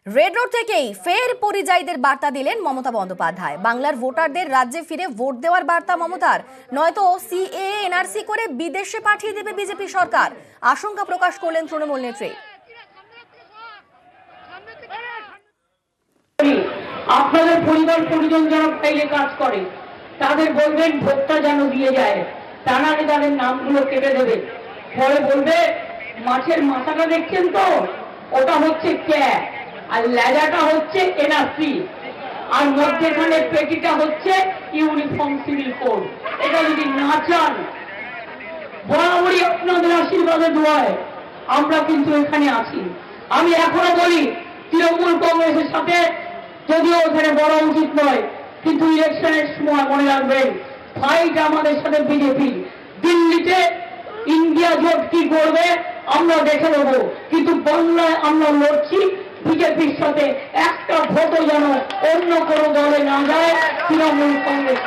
Red road থেকেই ফের পরিযায়ীদের বার্তা দিলেন মমতা বন্দ্যোপাধ্যায়। বাংলার ভোটারদের রাজ্যে ফিরে ভোট দেওয়ার বার্তা মমতার। নয়তো সিএএ এনআরসি করে বিদেশে পাঠিয়ে দেবে বিজেপি সরকার, আশঙ্কা প্রকাশ করলেন তৃণমূল নেত্রী। আপনাদের পরিবার পরিজন যারা ফাইলে কাজ করে তাদের বলবেন ভোটটা যেন দিয়ে যায়, তা নাহলে তাদের নামগুলো কেটে দেবে। পরে বলবে মাছের মাথাটা দেখছেন তো, ওটা হচ্ছে ক্যাপ, আর লেজাটা হচ্ছে এনআরসি, আর মধ্যেখানে পেটিটা হচ্ছে ইউনিফর্ম সিভিল কোড। এটা যদি না চান, বরাবরই আপনাদের আশীর্বাদে দোয়ায় আমরা কিন্তু এখানে আছি। আমি এখনো বলি তৃণমূল কংগ্রেসের সাথে যদিও ওখানে বড় উচিত নয়, কিন্তু ইলেকশনের সময় মনে রাখবেন ফাইট আমাদের সাথে বিজেপি। দিল্লিতে ইন্ডিয়া জোট কি করবে আমরা দেখে নেবো, কিন্তু বাংলায় আমরা লড়ছি বিজেপির সাথে। একটা ভোটও যেন অন্য কোনো দলে না যায়, তৃণমূল কংগ্রেস